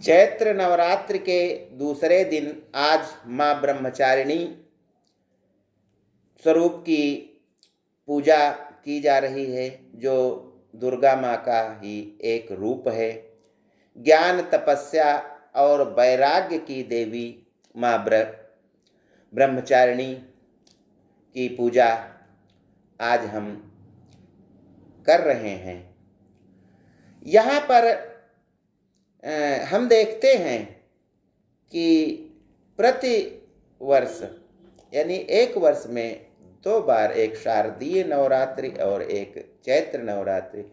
चैत्र नवरात्र के दूसरे दिन आज माँ ब्रह्मचारिणी स्वरूप की पूजा की जा रही है, जो दुर्गा माँ का ही एक रूप है। ज्ञान, तपस्या और वैराग्य की देवी माँ ब्रह्मचारिणी की पूजा आज हम कर रहे हैं। यहाँ पर हम देखते हैं कि प्रति वर्ष यानी एक वर्ष में 2 बार, एक शारदीय नवरात्रि और एक चैत्र नवरात्रि,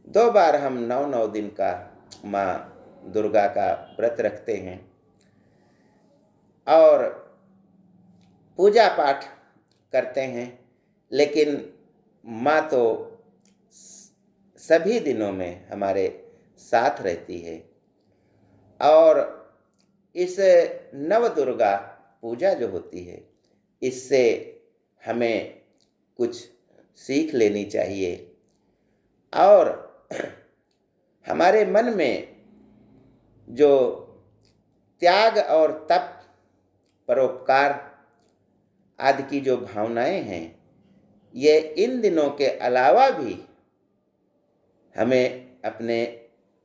2 बार हम 9 दिन का माँ दुर्गा का व्रत रखते हैं और पूजा पाठ करते हैं। लेकिन माँ तो सभी दिनों में हमारे साथ रहती है और इस नव दुर्गा पूजा जो होती है, इससे हमें कुछ सीख लेनी चाहिए और हमारे मन में जो त्याग और तप, परोपकार आदि की जो भावनाएं हैं, ये इन दिनों के अलावा भी हमें अपने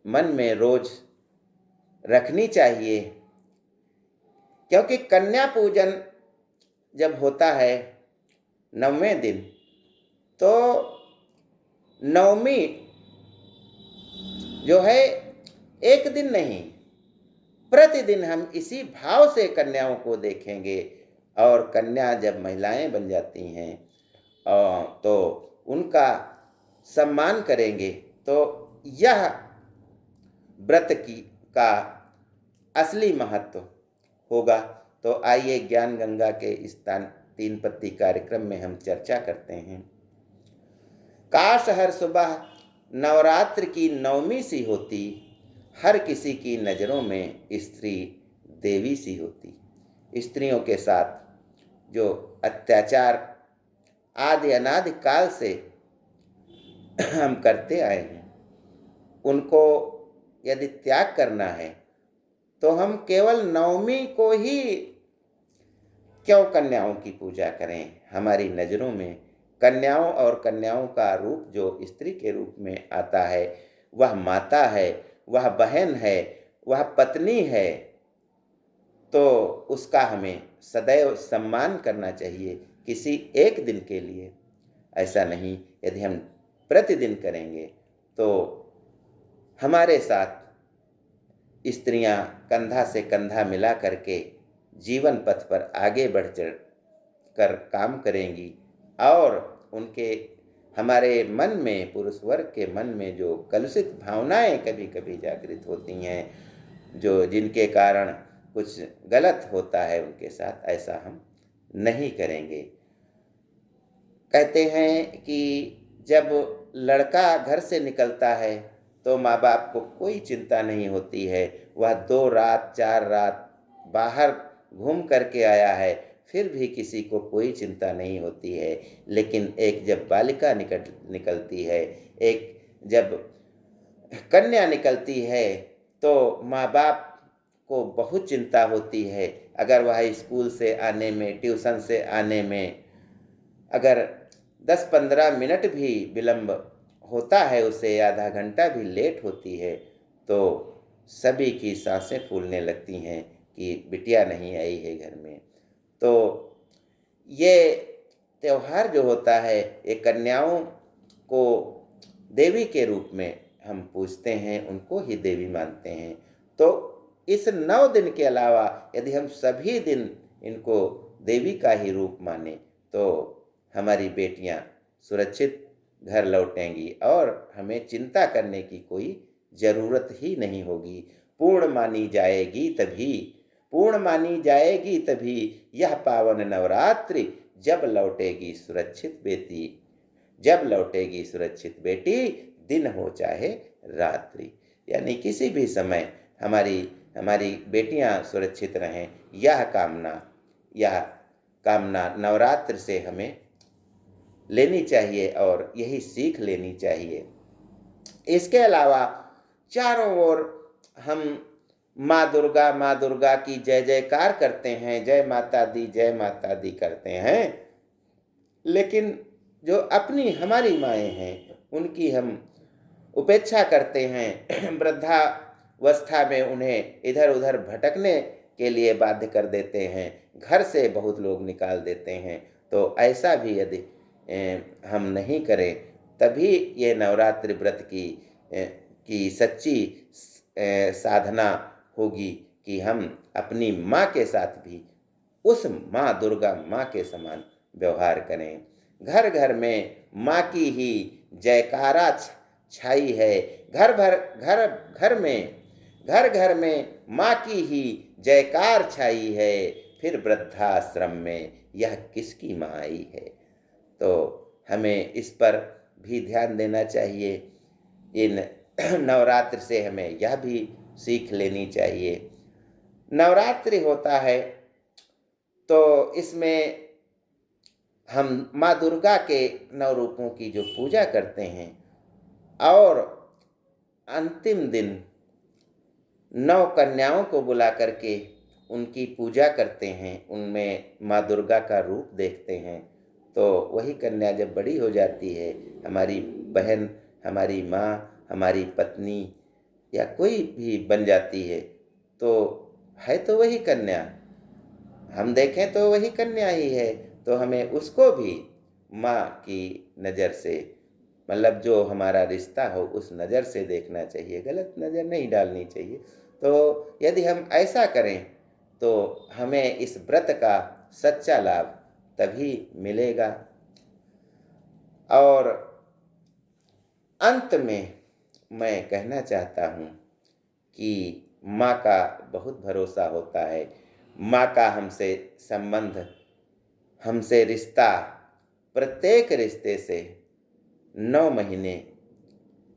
मन में रोज रखनी चाहिए। क्योंकि कन्या पूजन जब होता है 9वें दिन, तो नवमी जो है एक दिन नहीं, प्रतिदिन हम इसी भाव से कन्याओं को देखेंगे और कन्या जब महिलाएं बन जाती हैं तो उनका सम्मान करेंगे, तो यह व्रत का असली महत्व होगा। तो आइए ज्ञान गंगा के इस 3 पत्ती कार्यक्रम में हम चर्चा करते हैं। काश हर सुबह नवरात्र की 9वीं सी होती, हर किसी की नज़रों में स्त्री देवी सी होती। स्त्रियों के साथ जो अत्याचार आदि अनादि काल से हम करते आए हैं, उनको यदि त्याग करना है तो हम केवल 9वीं को ही क्यों कन्याओं की पूजा करें। हमारी नज़रों में कन्याओं और कन्याओं का रूप जो स्त्री के रूप में आता है, वह माता है, वह बहन है, वह पत्नी है। तो उसका हमें सदैव सम्मान करना चाहिए, किसी एक दिन के लिए ऐसा नहीं। यदि हम प्रतिदिन करेंगे तो हमारे साथ स्त्रियां कंधा से कंधा मिला करके जीवन पथ पर आगे बढ़ चढ़ कर काम करेंगी और उनके हमारे मन में, पुरुष वर्ग के मन में जो कलुषित भावनाएं कभी कभी जागृत होती हैं, जो जिनके कारण कुछ गलत होता है उनके साथ, ऐसा हम नहीं करेंगे। कहते हैं कि जब लड़का घर से निकलता है तो माँ बाप को कोई चिंता नहीं होती है। वह 2 रात 4 रात बाहर घूम करके आया है, फिर भी किसी को कोई चिंता नहीं होती है। लेकिन एक जब बालिका निकलती है, एक जब कन्या निकलती है, तो माँ बाप को बहुत चिंता होती है। अगर वह स्कूल से आने में, ट्यूशन से आने में अगर 10-15 मिनट भी विलम्ब होता है, उसे आधा घंटा भी लेट होती है, तो सभी की सांसें फूलने लगती हैं कि बिटिया नहीं आई है घर में। तो ये त्यौहार जो होता है, ये कन्याओं को देवी के रूप में हम पूजते हैं, उनको ही देवी मानते हैं। तो इस 9 दिन के अलावा यदि हम सभी दिन इनको देवी का ही रूप माने, तो हमारी बेटियां सुरक्षित घर लौटेंगी और हमें चिंता करने की कोई ज़रूरत ही नहीं होगी। पूर्ण मानी जाएगी तभी, पूर्ण मानी जाएगी तभी यह पावन नवरात्रि, जब लौटेगी सुरक्षित बेटी, जब लौटेगी सुरक्षित बेटी, दिन हो चाहे रात्रि। यानी किसी भी समय हमारी बेटियां सुरक्षित रहें, यह कामना नवरात्र से हमें लेनी चाहिए और यही सीख लेनी चाहिए। इसके अलावा चारों ओर हम माँ दुर्गा की जय जयकार करते हैं, जय माता दी करते हैं, लेकिन जो अपनी हमारी माएँ हैं, उनकी हम उपेक्षा करते हैं। वृद्धावस्था में उन्हें इधर-उधर भटकने के लिए बाध्य कर देते हैं, घर से बहुत लोग निकाल देते हैं। तो ऐसा भी यदि हम नहीं करें, तभी ये नवरात्रि व्रत की सच्ची साधना होगी कि हम अपनी माँ के साथ भी उस माँ दुर्गा माँ के समान व्यवहार करें। घर घर में माँ की ही जयकारा छाई है। घर घर में माँ की ही जयकार छाई है। फिर वृद्धाश्रम में यह किसकी माँ आई है। तो हमें इस पर भी ध्यान देना चाहिए। इन नवरात्र से हमें यह भी सीख लेनी चाहिए। नवरात्रि होता है तो इसमें हम माँ दुर्गा के 9 रूपों की जो पूजा करते हैं और अंतिम दिन 9 कन्याओं को बुला करके उनकी पूजा करते हैं, उनमें माँ दुर्गा का रूप देखते हैं। तो वही कन्या जब बड़ी हो जाती है, हमारी बहन, हमारी माँ, हमारी पत्नी या कोई भी बन जाती है, तो है तो वही कन्या, हम देखें तो वही कन्या ही है। तो हमें उसको भी माँ की नज़र से, मतलब जो हमारा रिश्ता हो उस नज़र से देखना चाहिए, गलत नज़र नहीं डालनी चाहिए। तो यदि हम ऐसा करें तो हमें इस व्रत का सच्चा लाभ तभी मिलेगा। और अंत में मैं कहना चाहता हूँ कि माँ का बहुत भरोसा होता है। माँ का हमसे संबंध, हमसे रिश्ता, प्रत्येक रिश्ते से 9 महीने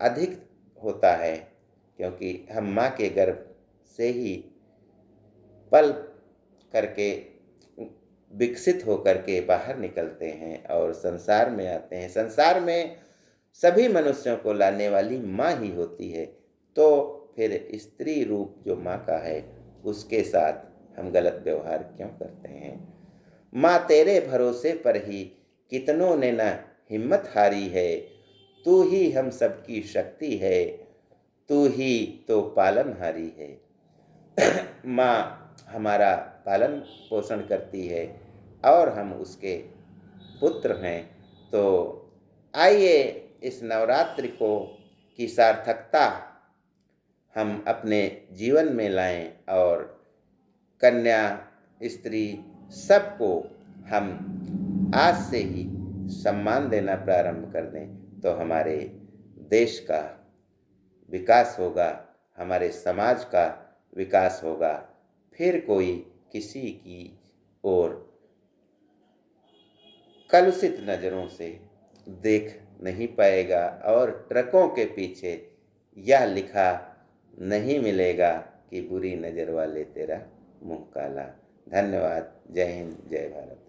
अधिक होता है, क्योंकि हम माँ के गर्भ से ही पल करके विकसित होकर के बाहर निकलते हैं और संसार में आते हैं। संसार में सभी मनुष्यों को लाने वाली माँ ही होती है। तो फिर स्त्री रूप जो माँ का है, उसके साथ हम गलत व्यवहार क्यों करते हैं। माँ तेरे भरोसे पर ही कितनों ने न हिम्मत हारी है। तू ही हम सबकी शक्ति है, तू ही तो पालनहारी है। माँ हमारा पालन पोषण करती है और हम उसके पुत्र हैं। तो आइए इस नवरात्रि की सार्थकता हम अपने जीवन में लाएं और कन्या, स्त्री सबको हम आज से ही सम्मान देना प्रारंभ कर दें, तो हमारे देश का विकास होगा, हमारे समाज का विकास होगा। फिर कोई किसी की ओर कलुषित नज़रों से देख नहीं पाएगा और ट्रकों के पीछे यह लिखा नहीं मिलेगा कि बुरी नज़र वाले तेरा मुँह काला। धन्यवाद। जय हिंद, जय भारत।